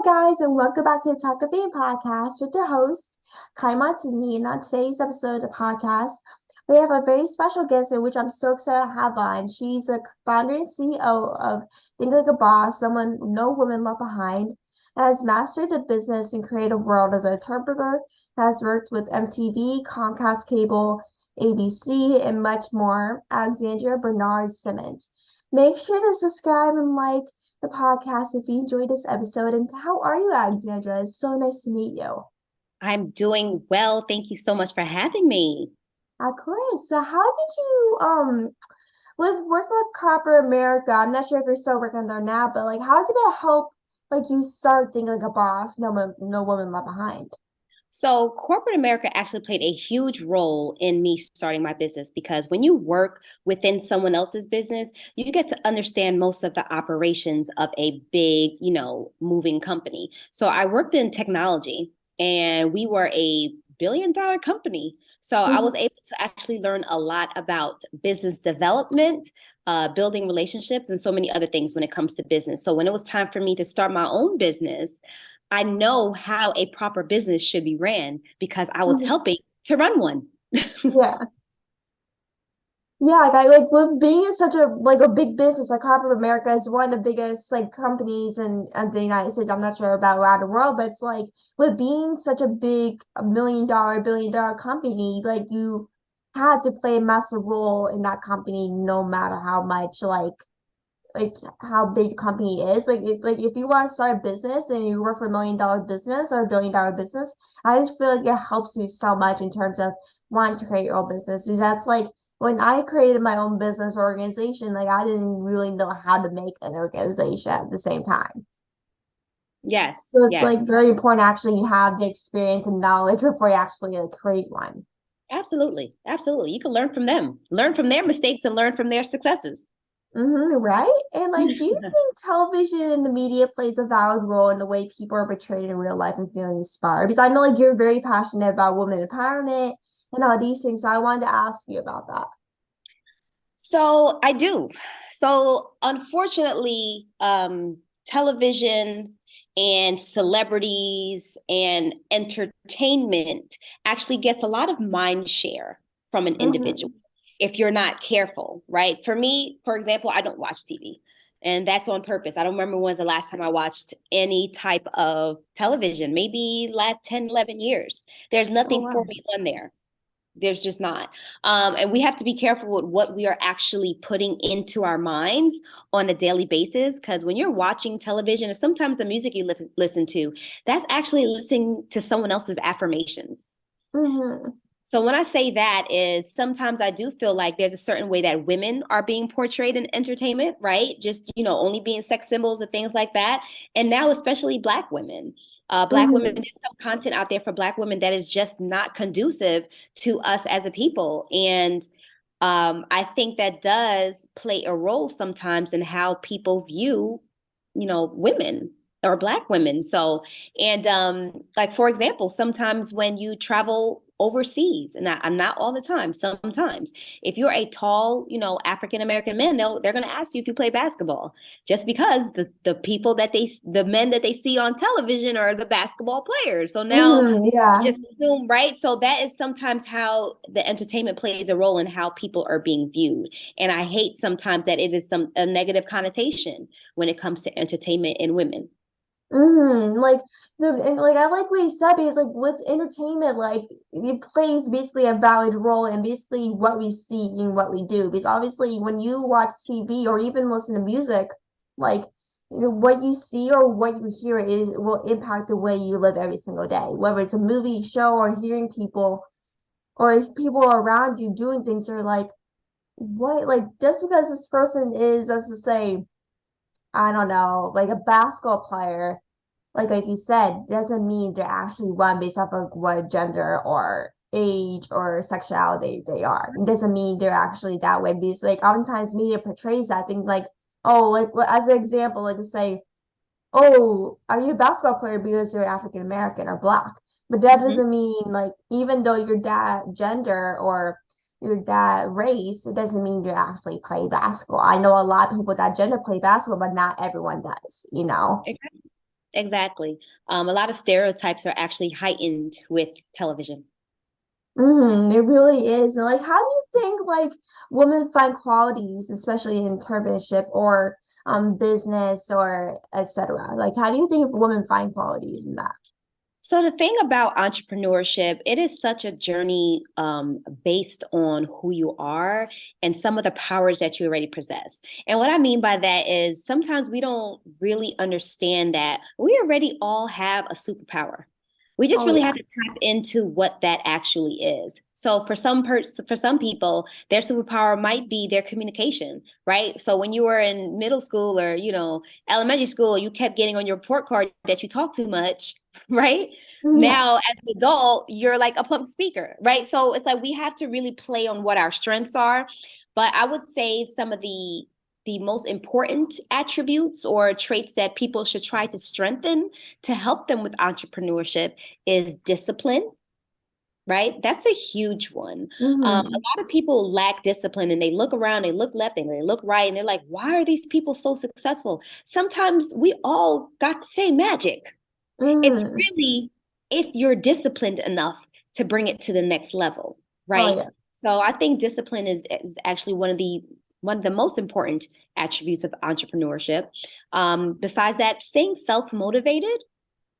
guys, and welcome back to the Talkoffamepod podcast with your host, Kylie Montigney. And on today's episode of the podcast, we have a very special guest in which I'm so excited to have on. She's the founder and CEO of Think Like a Boss, someone no woman left behind, and has mastered the business and creative world as an interpreter, has worked with MTV, Comcast Cable, ABC, and much more. Alexandra Bernard Simmons. Make sure to subscribe and like the podcast if you enjoyed this episode. And how are you, Alexandra? It's so nice to meet you. I'm doing well. Thank you so much for having me. Of course. So how did you with working with corporate America? I'm not sure if you're still working there now, but like how did it help you start thinking like a boss, no woman left behind? So, corporate America actually played a huge role in me starting my business because when you work within someone else's business, you get to understand most of the operations of a big, moving company. So, I worked in technology and we were a billion-dollar company. So, I was able to actually learn a lot about business development, building relationships, and so many other things when it comes to business. So, when it was time for me to start my own business, I know how a proper business should be ran because I was helping to run one. Yeah. Yeah, like with being in such a big business, like corporate America is one of the biggest like companies in the United States. I'm not sure about around the world, but it's like with being such a big billion dollar company, like you had to play a massive role in that company no matter how much like how big the company is. Like if you want to start a business and you work for $1 million business or $1 billion business, I just feel like it helps you so much in terms of wanting to create your own business. Because that's like when I created my own business organization, like I didn't really know how to make an organization at the same time. Yes, So it's yes, like very important actually you have the experience and knowledge before you actually create one. absolutely. Absolutely. You can learn from them, learn from their mistakes and learn from their successes. Right? And like, do you think television and the media plays a valid role in the way people are portrayed in real life and feeling inspired? Because I know like you're very passionate about women empowerment and all these things. So I wanted to ask you about that. So I do. So unfortunately, television and celebrities and entertainment actually gets a lot of mind share from an individual Mm-hmm. if you're not careful, right? For me, for example, I don't watch TV. And that's on purpose. I don't remember when's the last time I watched any type of television, maybe last 10, 11 years. There's Oh nothing for wow. me on there. There's just not. And we have to be careful with what we are actually putting into our minds on a daily basis. Because when you're watching television, or sometimes the music you listen to, that's actually listening to someone else's affirmations. Mm-hmm. So when I say that is sometimes I do feel like there's a certain way that women are being portrayed in entertainment, right? Just, only being sex symbols and things like that. And now especially Black women. Black women, Mm-hmm. there's some content out there for Black women that is just not conducive to us as a people. And I think that does play a role sometimes in how people view, women or Black women. So, and like, for example, sometimes when you travel overseas, and I'm not all the time, sometimes if you're a tall, African American man, they're going to ask you if you play basketball, just because the men that they see on television are the basketball players. So now Mm-hmm. Yeah. just assume, right? So that is sometimes how the entertainment plays a role in how people are being viewed. And I hate sometimes that it is a negative connotation when it comes to entertainment and women. Like, so, and like I like what you said because like with entertainment, like it plays basically a valid role in basically what we see and what we do. Because obviously, when you watch TV or even listen to music, like what you see or what you hear is will impact the way you live every single day. Whether it's a movie, show, or hearing people, or if people around you doing things are like, what? Like just because this person is, as to say, I don't know, like a basketball player like you said, doesn't mean they're actually one based off of what gender or age or sexuality they are. It doesn't mean they're actually that way because like oftentimes media portrays that thing like, oh, like as an example, like to say, oh, are you a basketball player because you're African American or black? But that Mm-hmm. doesn't mean like even though you're that gender or you're that race, it doesn't mean you actually play basketball. I know a lot of people that gender play basketball, but not everyone does, you know? exactly. A lot of stereotypes are actually heightened with television. It really is. And like, how do you think like women find qualities, especially in internship or business or etc.? Like, how do you think women find qualities in that? So the thing about entrepreneurship, it is such a journey based on who you are and some of the powers that you already possess. And what I mean by that is sometimes we don't really understand that we already all have a superpower. We just Oh really yeah. have to tap into what that actually is. So for some people, their superpower might be their communication, right? So when you were in middle school or, elementary school, you kept getting on your report card that you talk too much, right? Yeah. Now as an adult, you're like a public speaker, right? So it's like we have to really play on what our strengths are. But I would say some of the most important attributes or traits that people should try to strengthen to help them with entrepreneurship is discipline, right? That's a huge one. A hmm lot of people lack discipline and they look around, they look left and they look right, and they're like, why are these people so successful? Sometimes we all got the same magic. It's hmm really if you're disciplined enough to bring it to the next level, Oh right? yeah. So I think discipline is actually one of the most important attributes of entrepreneurship. Besides that, staying self-motivated,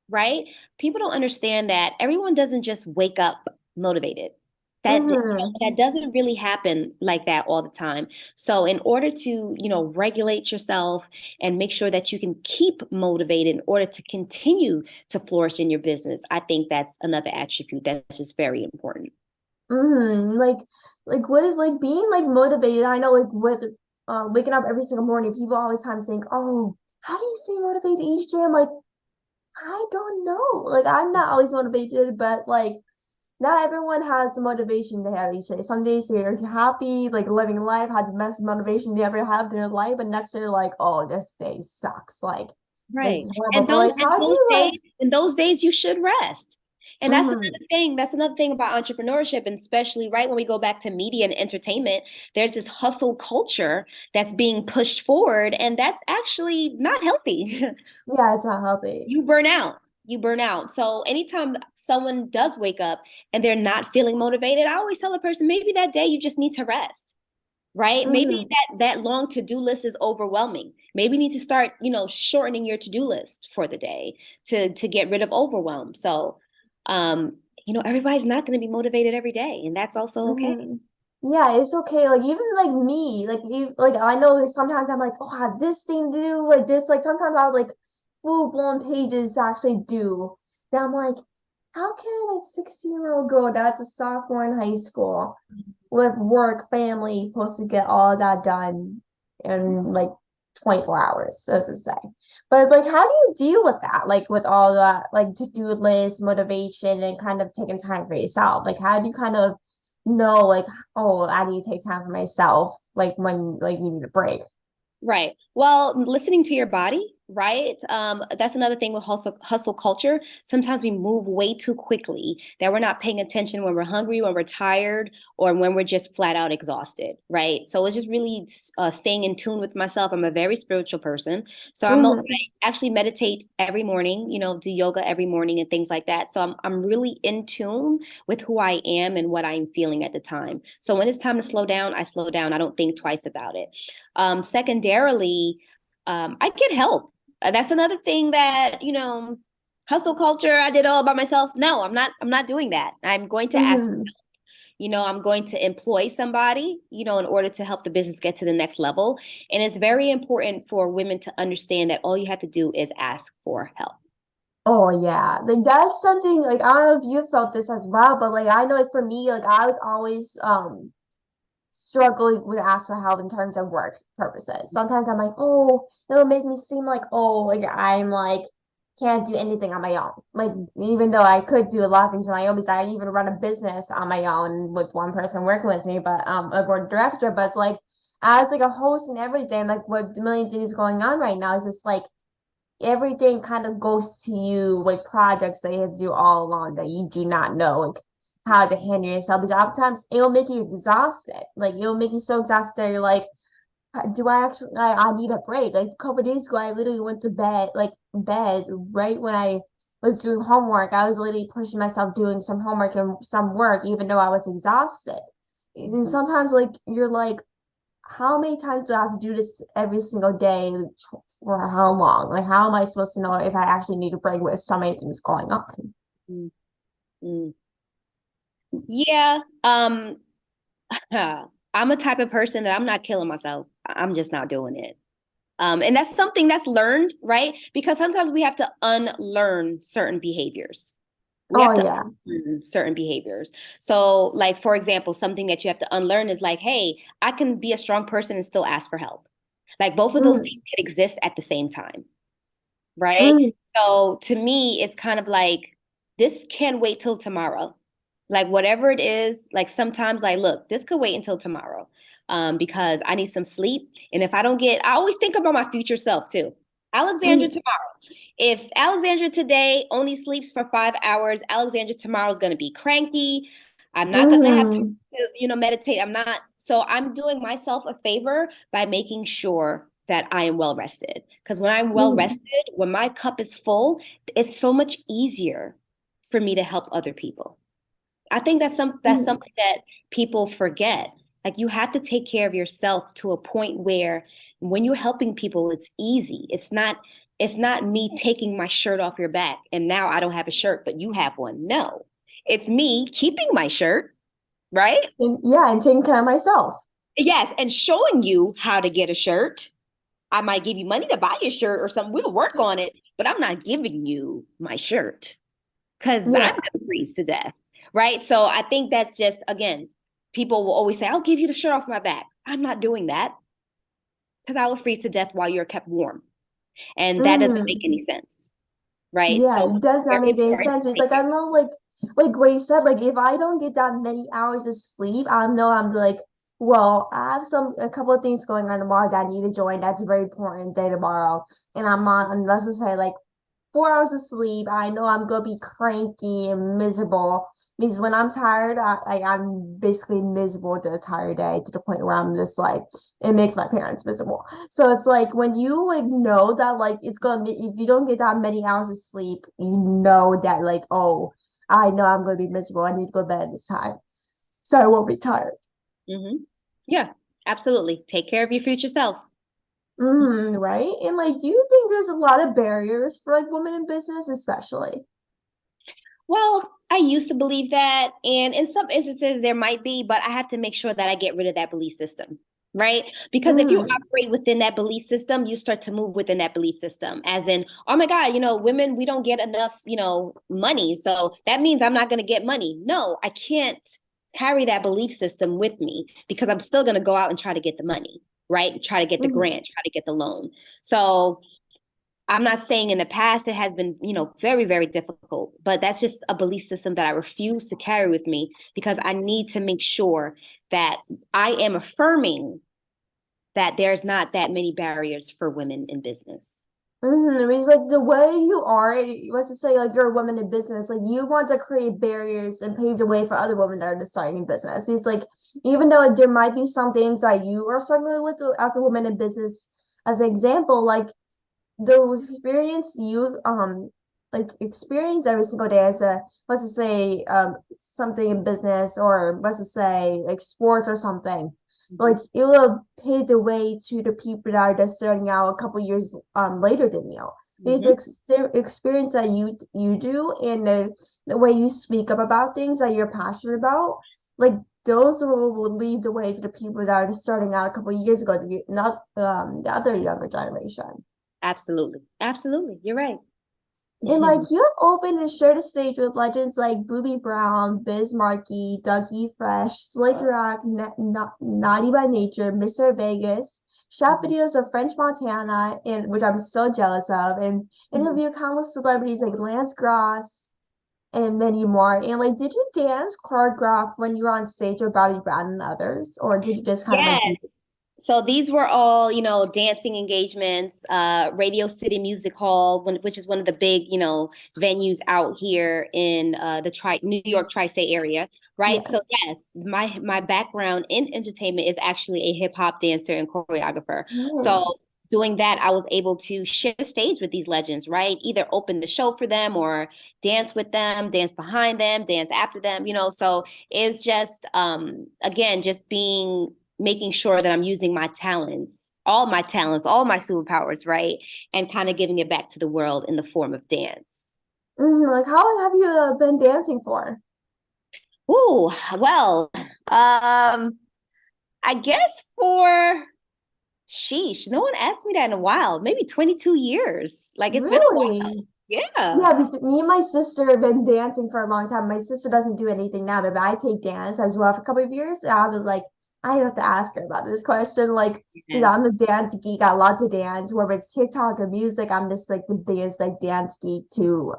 right? People don't understand that everyone doesn't just wake up motivated. hmm That doesn't really happen like that all the time. So in order to, regulate yourself and make sure that you can keep motivated in order to continue to flourish in your business, I think that's another attribute that's just very important. Like with like being like motivated, I know like with waking up every single morning, people always time think, oh, how do you stay motivated each day? I'm like, I don't know. Like I'm not always motivated, but like not everyone has the motivation they have each day. Some days they're happy, like living life, had the best motivation they ever have in their life, but next day like, oh, this day sucks. Like this Right. is horrible. But like how do you like In those days you should rest. And that's mm-hmm, another thing. That's another thing about entrepreneurship, and especially right when we go back to media and entertainment, there's this hustle culture that's being pushed forward, and that's actually not healthy. yeah, it's not healthy. You burn out. You burn out. So anytime someone does wake up and they're not feeling motivated, I always tell a person maybe that day you just need to rest, right? Maybe Mm-hmm. that long to-do list is overwhelming. Maybe you need to start, shortening your to-do list for the day to get rid of overwhelm. So, everybody's not going to be motivated every day, and that's also okay. Mm-hmm. Yeah, it's okay. Like even like me, like I know that sometimes I'm like, oh, I have this thing to do, like this. Like sometimes I have like full-blown pages to actually do. That I'm like, how can a 16-year-old girl that's a sophomore in high school with work, family, supposed to get all that done in like 24 hours, as to say. But like, how do you deal with that? Like with all that, like to-do list, motivation, and kind of taking time for yourself. Like, how do you kind of know, like, oh, I need to take time for myself, like when like you need a break? Right. Well, listening to your body, right? That's another thing with hustle culture. Sometimes we move way too quickly that we're not paying attention when we're hungry, when we're tired, or when we're just flat out exhausted, right? So it's just really staying in tune with myself. I'm a very spiritual person, so I Mm-hmm. actually meditate every morning. Do yoga every morning and things like that. So I'm really in tune with who I am and what I'm feeling at the time. So when it's time to slow down, I slow down. I don't think twice about it. Secondarily, I get help. That's another thing that, hustle culture, I did all by myself. No, I'm not. I'm not doing that. I'm going to ask. Mm-hmm. I'm going to employ somebody, in order to help the business get to the next level. And it's very important for women to understand that all you have to do is ask for help. Oh yeah, like that's something like I don't know if you felt this as well, but like I know like for me, like I was always struggling with ask for help in terms of work purposes. Sometimes I'm like, oh, it'll make me seem like, oh, like I'm like can't do anything on my own. Like even though I could do a lot of things on my own, because I even run a business on my own with one person working with me, but a board director. But it's like as like a host and everything, like what the million things going on right now is just like everything kind of goes to you like projects that you have to do all along that you do not know like how to handle yourself because oftentimes it'll make you exhausted. Like it'll make you so exhausted that you're like, do I actually I need a break? Like a couple days ago I literally went to bed like bed right when I was doing homework. I was literally pushing myself doing some homework and some work, even though I was exhausted. And sometimes, like, you're like, how many times do I have to do this every single day for how long? Like, how am I supposed to know if I actually need a break with so many things going on? Mm-hmm. Yeah. I'm a type of person that I'm not killing myself. I'm just not doing it. And that's something that's learned, right? Because sometimes we have to unlearn certain behaviors. We Oh, have to yeah. unlearn certain behaviors. So, like, for example, something that you have to unlearn is like, hey, I can be a strong person and still ask for help. Like, both of those Mm, things can exist at the same time, right? mm, So, to me, it's kind of like, this can wait till tomorrow. Like, whatever it is, like, sometimes, like, look, this could wait until tomorrow, because I need some sleep. And if I don't I always think about my future self too. Alexandra mm, tomorrow. If Alexandra today only sleeps for 5 hours, Alexandra tomorrow is going to be cranky. I'm not going to have time mm, to, meditate. I'm not. So I'm doing myself a favor by making sure that I am well rested. Because when I'm well mm, rested, when my cup is full, it's so much easier for me to help other people. I think that's mm, something that people forget. Like, you have to take care of yourself to a point where when you're helping people, it's easy. It's not me taking my shirt off your back and now I don't have a shirt, but you have one. No. It's me keeping my shirt, right? yeah, and taking care of myself. Yes, and showing you how to get a shirt. I might give you money to buy a shirt or something. We'll work on it, but I'm not giving you my shirt because I'm Yeah. going to freeze to death. Right. So I think that's just, again, people will always say, I'll give you the shirt off my back. I'm not doing that because I will freeze to death while you're kept warm. And that doesn't make Mm. any sense. Right. Yeah, So it does it's not very make any important sense. to It's take like I care. know, like what you said, like if I don't get that many hours of sleep, I know I'm like, well, I have a couple of things going on tomorrow that I need to join. That's a very important day tomorrow, and I'm on unless I say like 4 hours of sleep. I know I'm gonna be cranky and miserable because when I'm tired, I'm basically miserable the entire day to the point where I'm just like it makes my parents miserable. So it's like when you like know that like it's gonna be if you don't get that many hours of sleep, you know that like oh I know I'm gonna be miserable. I need to go to bed at this time so I won't be tired. Mm-hmm. Yeah, absolutely. Take care of your future self. Right? And like, do you think there's a lot of barriers for like women in business, especially? Well, I used to believe that. And in some instances, there might be, but I have to make sure that I get rid of that belief system, right? Because if you Mm, operate within that belief system, you start to move within that belief system, as in, oh my God, women, we don't get enough, money. So that means I'm not going to get money. No, I can't carry that belief system with me because I'm still going to go out and try to get the money, right? Try to get the mm, grant, try to get the loan. So I'm not saying in the past it has been, very, very difficult, but that's just a belief system that I refuse to carry with me because I need to make sure that I am affirming that there's not that many barriers for women in business. I mean, it's like the way you are, let's just say like you're a woman in business, like you want to create barriers and pave the way for other women that are just starting business. Because like even though there might be some things that you are struggling with as a woman in business, as an example, like those experience you like experience every single day as a let's just say something in business or let's just say like sports or something like Mhm. it will pave the way to the people that are just starting out a couple years later than you. These Mhm. experience that you do and the way you speak up about things that you're passionate about, like those will lead the way to the people that are just starting out a couple years ago, not the other younger generation. Absolutely. Absolutely. You're right. And like you have opened and shared a stage with legends like Booby Brown, Biz Markie, Dougie Fresh, Slick Rock, Naughty by Nature, Mr. Vegas, shot videos of French Montana, and which I'm so jealous of, and interview countless celebrities like Lance Gross and many more. And like, did you dance choreograph when you were on stage with Bobby Brown and others, or did you just kind of like be? Yes. So these were all, dancing engagements, Radio City Music Hall, which is one of the big, venues out here in the New York tri-state area, right? Yeah. So yes, my background in entertainment is actually a hip hop dancer and choreographer. Mm. So doing that, I was able to share the stage with these legends, right? Either open the show for them or dance with them, dance behind them, dance after them, So it's just, again, just making sure that I'm using my talents, all my superpowers, right? And kind of giving it back to the world in the form of dance. Like, how long have you been dancing for? Ooh, well, I guess for sheesh, no one asked me that in a while. Maybe 22 years. Like it's been a while. Really? Yeah. Yeah, because me and my sister have been dancing for a long time. My sister doesn't do anything now, but I take dance as well for a couple of years. And I was like, I have to ask her about this question. Like, because Yes. I'm a dance geek. I love to dance, whether it's TikTok or music. I'm just like the biggest like dance geek to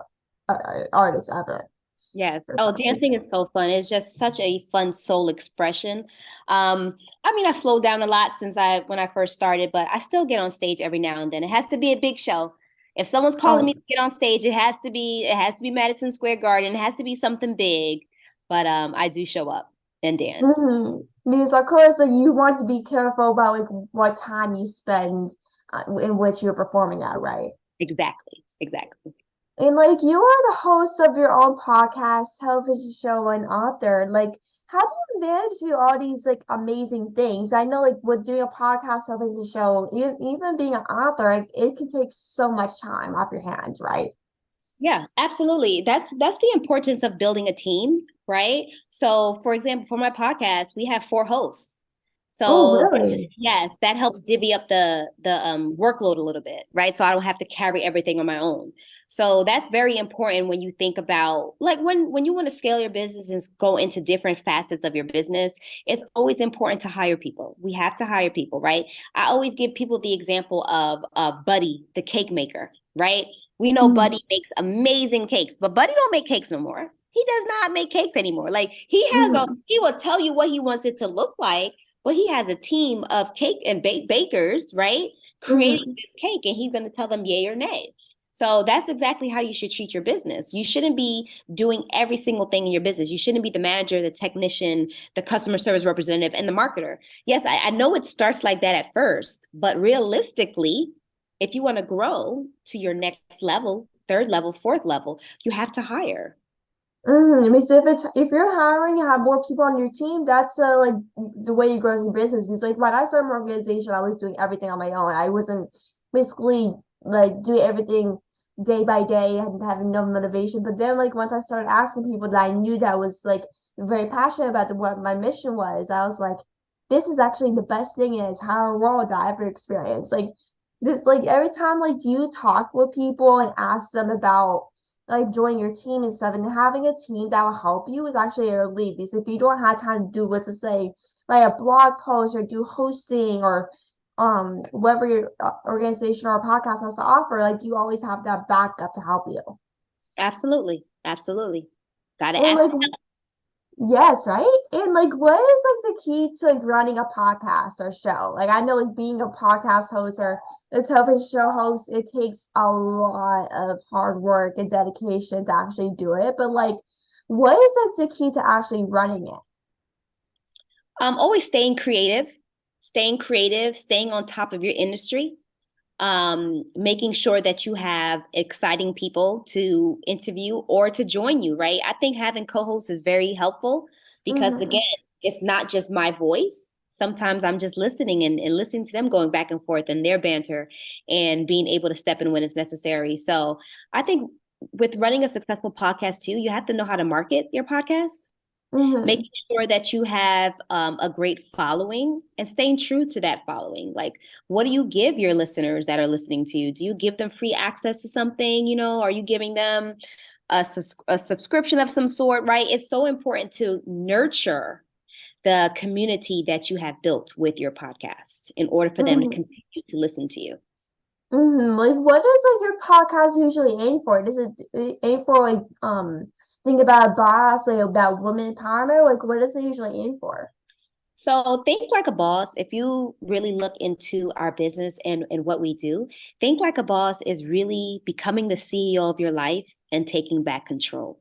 artist ever. Yes. For Oh, some reason. dancing is so fun. It's just such a fun soul expression. I mean, I slowed down a lot since when I first started, but I still get on stage every now and then. It has to be a big show. If someone's calling me Oh, to get on stage, it has to be Madison Square Garden. It has to be something big. But I do show up and dance. Because of course, like you want to be careful about like what time you spend in which you're performing at, right? Exactly. Exactly. And like you are the host of your own podcast, television show, and author. Like, how do you manage to do all these like amazing things? I know like with doing a podcast, television show, even being an author, like, it can take so much time off your hands, right? Yeah, absolutely. That's the importance of building a team, right? So, for example, for my podcast, we have 4 hosts. Oh, So really? yes, that helps divvy up the workload a little bit, right? So I don't have to carry everything on my own. So that's very important when you think about like when you want to scale your business and go into different facets of your business, it's always important to hire people. We have to hire people, right? I always give people the example of Buddy, the cake maker, right? We know Mm-hmm. Buddy makes amazing cakes, but Buddy don't make cakes no more. He does not make cakes anymore. Like Mm-hmm. he will tell you what he wants it to look like, but he has a team of cake and bakers, right? Creating Mm-hmm. this cake, and he's going to tell them yay or nay. So that's exactly how you should treat your business. You shouldn't be doing every single thing in your business. You shouldn't be the manager, the technician, the customer service representative, and the marketer. Yes, I know it starts like that at first, but realistically, if you want to grow to your next level, third level, fourth level, you have to hire. I mean, so if you're hiring, you have more people on your team, that's like the way you grow as a business. Because like when I started my organization, I was doing everything on my own. I wasn't basically like doing everything day by day and having no motivation. But then like once I started asking people that I knew that was like very passionate about what my mission was, I was like, this is actually the best thing in the entire world that I ever experienced. Like this, like every time like you talk with people and ask them about like join your team and stuff, and having a team that will help you is actually a relief. Because if you don't have time to do, let's just say, write a blog post or do hosting or whatever your organization or podcast has to offer, like you always have that backup to help you. Absolutely. Absolutely. Got to And ask. like yes, right? And like what is like the key to like running a podcast or show? Like I know like being a podcast host or a television show host, it takes a lot of hard work and dedication to actually do it. But like what is like the key to actually running it? Always staying creative, staying on top of your industry, making sure that you have exciting people to interview or to join you, right? I think having co-hosts is very helpful because Mm-hmm. again, it's not just my voice. Sometimes I'm just listening and listening to them going back and forth and their banter and being able to step in when it's necessary. So I think with running a successful podcast too, you have to know how to market your podcast, Mm-hmm. making sure that you have a great following and staying true to that following. Like, what do you give your listeners that are listening to you? Do you give them free access to something? Are you giving them a subscription of some sort, right? It's so important to nurture the community that you have built with your podcast in order for them to Mm-hmm. continue to listen to you. Like what does like your podcast usually aim for? Does it aim for like think about a boss, like about women empowerment? Like what does it usually aim for? So think like a boss. If you really look into our business and what we do, think like a boss is really becoming the CEO of your life and taking back control,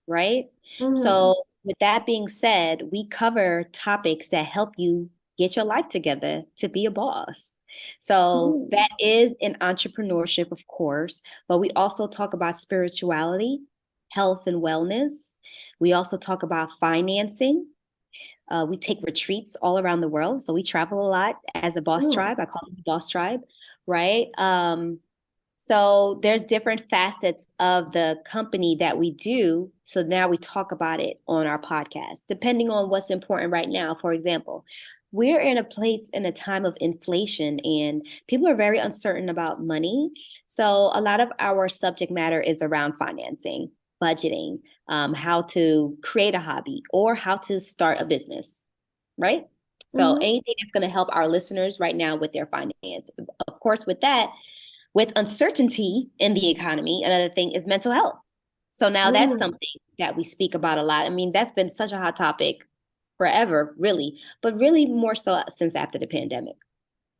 right? Mm-hmm. So with that being said, we cover topics that help you get your life together to be a boss. So Mm. that is in entrepreneurship, of course, but we also talk about spirituality, health and wellness. We also talk about financing. We take retreats all around the world. So we travel a lot as a boss Mm. tribe. I call it the boss tribe, right? So there's different facets of the company that we do. So now we talk about it on our podcast, depending on what's important right now. For example, we're in a place in a time of inflation and people are very uncertain about money. So a lot of our subject matter is around financing, budgeting, how to create a hobby or how to start a business, right? So Mm-hmm. anything that's going to help our listeners right now with their finance. Of course, with that, with uncertainty in the economy, another thing is mental health. So now that's Mm. something that we speak about a lot. I mean, that's been such a hot topic forever, really, but really more so since after the pandemic.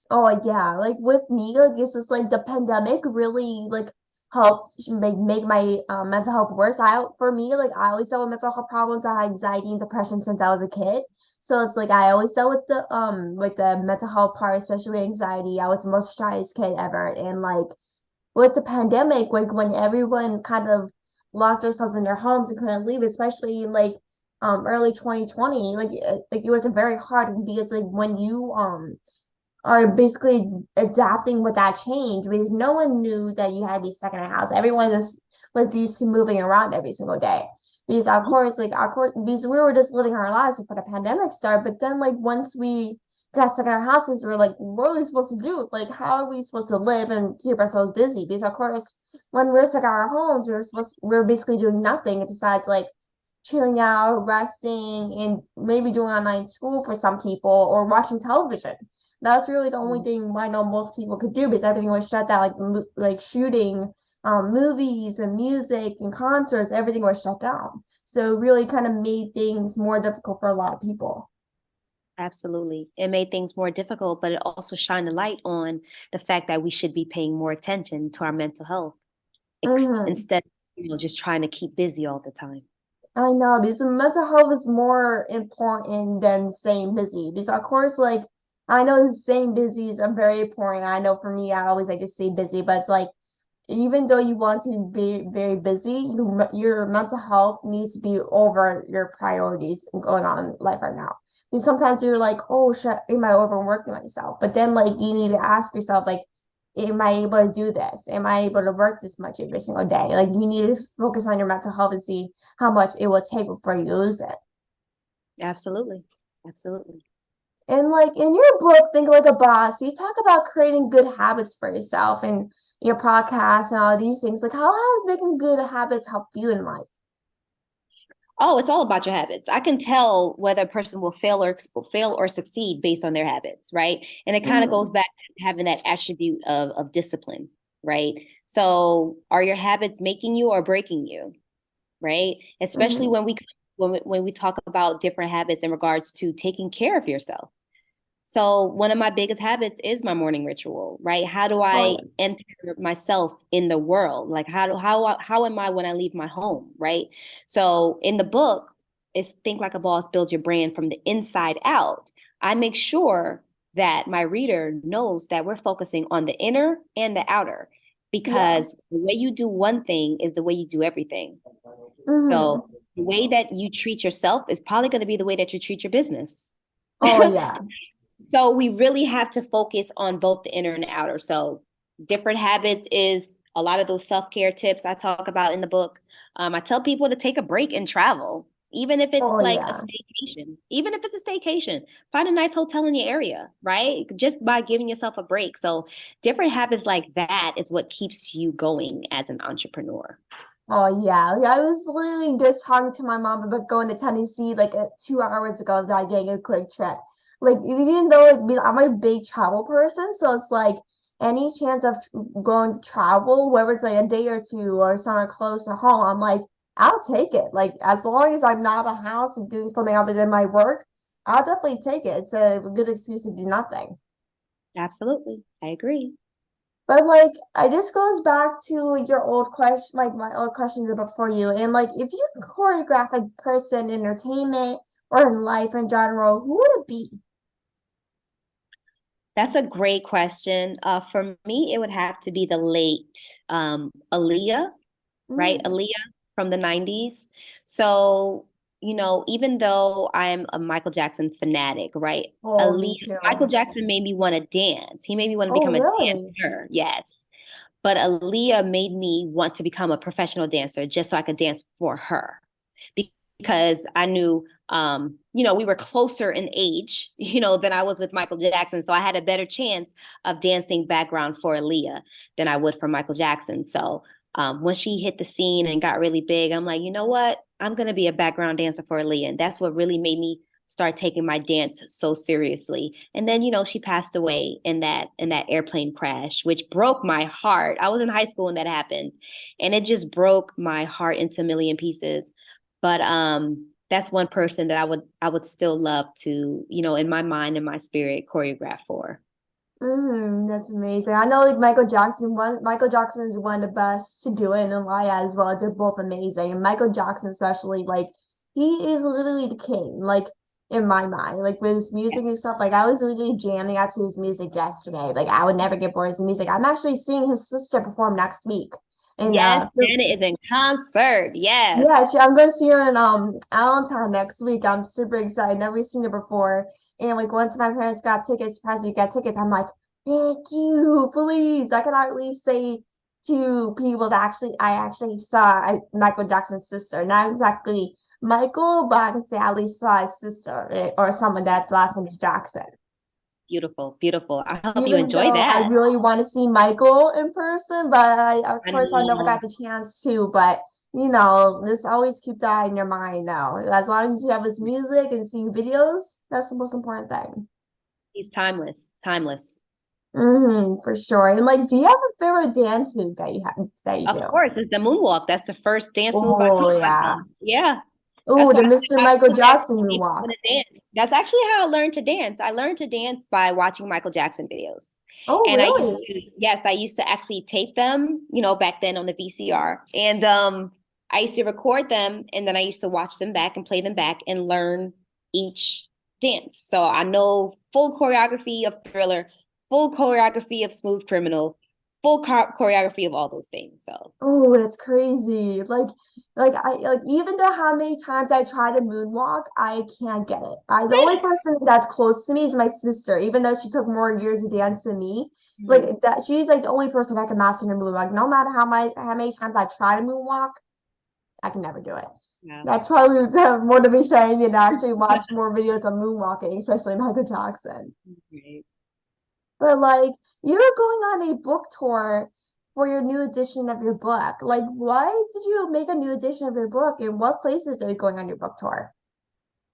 Oh yeah, like with me, like it's just like the pandemic really like helped make my mental health worse. For me, like I always dealt with mental health problems. I had anxiety and depression since I was a kid. So it's like I always dealt with the mental health part, especially with anxiety. I was the most shyest kid ever. And like with the pandemic, like when everyone kind of locked themselves in their homes and couldn't leave, especially in like early 2020, like it was very hard because like when you are basically adapting with that change because no one knew that you had to be stuck in a house. Everyone just was used to moving around every single day. Because of course, because we were just living our lives before the pandemic started. But then like once we got stuck in our houses, we were like, what are we supposed to do? Like, how are we supposed to live and keep ourselves busy? Because of course, when we're stuck in our homes, we're basically doing nothing besides like chilling out, resting, and maybe doing online school for some people or watching television. That's really the only thing I know most people could do because everything was shut down, like shooting, movies and music and concerts, everything was shut down. So it really kind of made things more difficult for a lot of people. Absolutely. It made things more difficult, but it also shined a light on the fact that we should be paying more attention to our mental health Hmm. instead, just trying to keep busy all the time. I know because mental health is more important than staying busy. Because of course, like I know staying busy is very important. I know for me, I always like to stay busy, but it's like even though you want to be very busy, your mental health needs to be over your priorities going on in life right now. Because sometimes you're like, oh shit, am I overworking myself? But then like you need to ask yourself, like, am I able to do this? Am I able to work this much every single day? Like you need to focus on your mental health and see how much it will take before you lose it. Absolutely. Absolutely. And like in your book, Think Like a Boss, you talk about creating good habits for yourself and your podcast and all these things. Like, how has making good habits helped you in life? Oh, it's all about your habits. I can tell whether a person will fail or succeed based on their habits, right? And it kind of goes Hmm. back to having that attribute of discipline, right? So, are your habits making you or breaking you, right? Especially Hmm. when we talk about different habits in regards to taking care of yourself. So one of my biggest habits is my morning ritual, right? How do Oh I yeah. enter myself in the world? Like how am I when I leave my home, right? So in the book, it's Think Like a Boss, Build Your Brand from the Inside Out. I make sure that my reader knows that we're focusing on the inner and the outer Yeah. because the way you do one thing is the way you do everything. Hmm. So the way that you treat yourself is probably going to be the way that you treat your business. Oh yeah. So we really have to focus on both the inner and the outer. So different habits is a lot of those self-care tips I talk about in the book. I tell people to take a break and travel, even if it's Oh like a yeah. staycation, even if it's a staycation, find a nice hotel in your area, right? Just by giving yourself a break. So different habits like that is what keeps you going as an entrepreneur. Oh yeah. Yeah, I was literally just talking to my mom about going to Tennessee like 2 hours ago about getting a quick trip. Like even though I'm a big travel person, so it's like any chance of going to travel, whether it's like a day or two or somewhere close to home, I'm like, I'll take it. Like as long as I'm not at a house and doing something other than my work, I'll definitely take it. It's a good excuse to do nothing. Absolutely. I agree. But like, I just goes back to your old question, like my old questions before you. And like, if you could choreograph a person in entertainment or in life in general, who would it be? That's a great question. For me, it would have to be the late Aaliyah, right? Mm. Aaliyah from the 90s. So, even though I'm a Michael Jackson fanatic, right? Oh, Aaliyah, me too. Michael Jackson made me want to dance. He made me want to Oh, become a really? dancer. Yes. But Aaliyah made me want to become a professional dancer just so I could dance for her. Because I knew, we were closer in age, than I was with Michael Jackson. So I had a better chance of dancing background for Aaliyah than I would for Michael Jackson. So when she hit the scene and got really big, I'm like, you know what? I'm going to be a background dancer for Aaliyah. And that's what really made me start taking my dance so seriously. And then, she passed away in that airplane crash, which broke my heart. I was in high school when that happened, and it just broke my heart into a million pieces. But that's one person that I would still love to, in my mind and my spirit, choreograph for. That's amazing. I know like Michael Jackson is one of the best to do it and Elijah as well. They're both amazing. And Michael Jackson especially, like he is literally the king, like in my mind. Like with his music and stuff. Like I was literally jamming out to his music yesterday. Like I would never get bored of his music. I'm actually seeing his sister perform next week. And Yes, Janet is in concert. yeah, Yes. I'm going to see her in Allentown next week. I'm super excited. Never seen her before. And like once my parents got tickets, surprised me got tickets, I'm like, thank you, please. I can at least say to people that I actually saw Michael Jackson's sister. Not exactly Michael, but I can say I at least saw his sister or someone that's last name is Jackson. Beautiful, beautiful. I hope you Even enjoy though I that. really want to see Michael in person, but of I course I never know. got the chance to. But just always keep that in your mind though. As long as you have his music and see videos, that's the most important thing. He's timeless, timeless. For sure. And like, do you have a favorite dance move that you Of do? course, it's the moonwalk. That's the first dance move I Oh taught yeah. myself. Yeah. Oh, That's the why I say Mr. my Michael students Jackson need to moonwalk. learn to dance. That's actually how I learned to dance. I learned to dance by watching Michael Jackson videos. Oh, And really? I used to actually tape them, back then on the VCR. And I used to record them, and then I used to watch them back and play them back and learn each dance. So I know full choreography of Thriller, full choreography of Smooth Criminal, full choreography of all those things. So Oh, it's crazy. Like even though how many times I try to moonwalk, I can't get it. The only person that's close to me is my sister, even though she took more years of dance than me. Mhm. Like that, she's like the only person that can master the moonwalk. No matter how many times I try to moonwalk, I can never do it. Yeah. That's probably the motivation I need to actually watch more videos of moonwalking, especially Michael Jackson. Great. But like you're going on a book tour for your new edition of your book. Like, why did you make a new edition of your book and what places are you going on your book tour?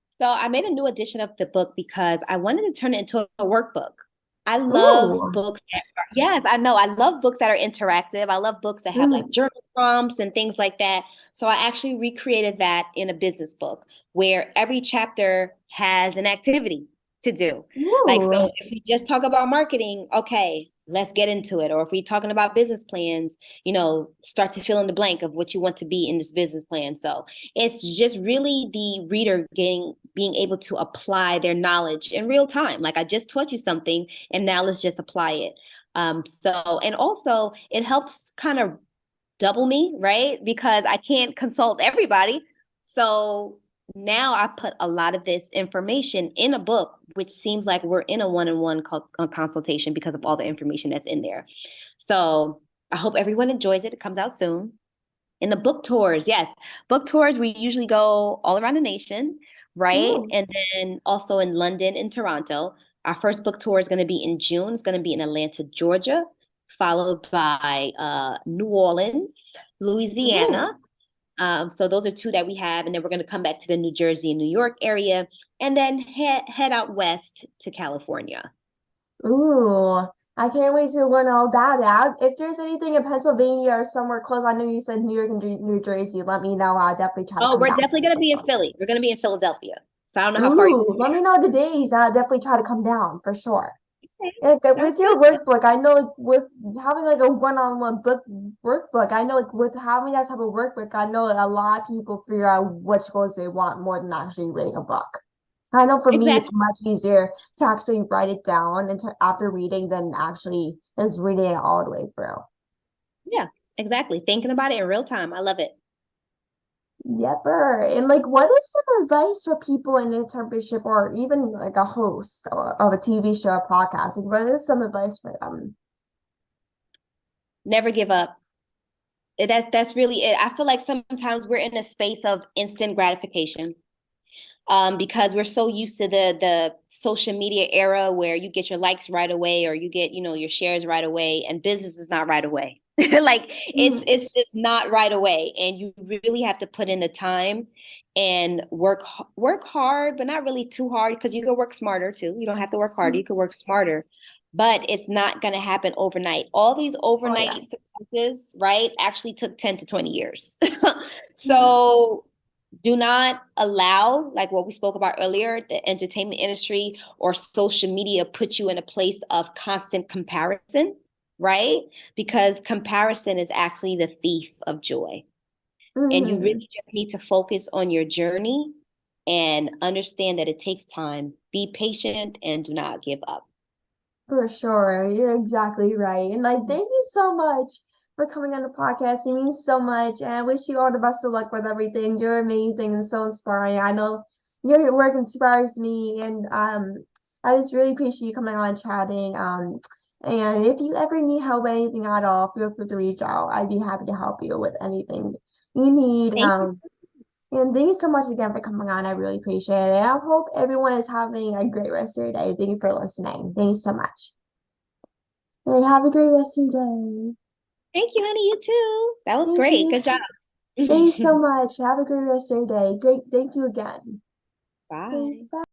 So I made a new edition of the book because I wanted to turn it into a workbook. I love Ooh. books yes, I know. I love books that are interactive. I love books that have like Mm. journal prompts and things like that. So I actually recreated that in a business book where every chapter has an activity to do. Like, Ooh. so if we just talk about marketing, okay, let's get into it. Or if we're talking about business plans, start to fill in the blank of what you want to be in this business plan. So it's just really the reader being able to apply their knowledge in real time. Like I just taught you something, and now let's just apply it. And also it helps kind of double me, right? Because I can't consult everybody. So now I put a lot of this information in a book, which seems like we're in a one-on-one consultation because of all the information that's in there. So I hope everyone enjoys it. It comes out soon. And the book tours, yes, book tours, we usually go all around the nation, right? Ooh. And then also in London and Toronto. Our first book tour is going to be in June. It's going to be in Atlanta, Georgia, followed by New Orleans, Louisiana. Ooh. So those are two that we have. And then we're going to come back to the New Jersey and New York area and then head out west to California. Ooh. I can't wait to learn all that out. If there's anything in Pennsylvania or somewhere close, I know you said New York and New Jersey. Let me know. I'll definitely try to Oh, come we're down. definitely going to be in Philly. We're going to be in Philadelphia. So I don't know how far you Ooh, let me know the days. I'll definitely try to come down for sure. are. Like with Sounds your good. workbook, I know like with having like a one-on-one book workbook, I know like with having that type of workbook, I know that a lot of people figure out which goals they want more than actually reading a book. I know for me, it's Exactly. much easier to actually write it down and after reading than actually just reading it all the way through. Yeah, exactly. Thinking about it in real time. I love it. Yepper. And like, what is some advice for people in internship or even like a host of a TV show, or podcast? Like, what is some advice for them? Never give up. That's really it. I feel like sometimes we're in a space of instant gratification, because we're so used to the social media era where you get your likes right away or you get your shares right away, and business is not right away. Like Mhm. it's just not right away, and you really have to put in the time and work hard, but not really too hard, because you can work smarter too. You don't have to work harder, you can work smarter, but it's not going to happen overnight. All these Oh yeah. overnight successes, right, actually took 10 to 20 years. Mhm. So do not allow, like what we spoke about earlier, the entertainment industry or social media put you in a place of constant comparison, right? Because comparison is actually the thief of joy. And you Mhm. really just need to focus on your journey and understand that it takes time. Be patient and do not give up. For sure. You're exactly right. And like, thank you so much for coming on the podcast. It means so much. And I wish you all the best of luck with everything. You're amazing and so inspiring. I know your work inspires me and I just really appreciate you coming on and chatting. And if you ever need help with anything at all, feel free to reach out. I'd be happy to help you with anything you need. Thank you. And thank you so much again for coming on. I really appreciate it. And I hope everyone is having a great rest of your day. Thank you for listening. Thank you so much. Hey, have a great rest of your day. Thank you, honey. You too. That was Thank great. you. Good job. Thank you so much. Have a great rest of your day. Great. Thank you again. Okay, Bye. bye.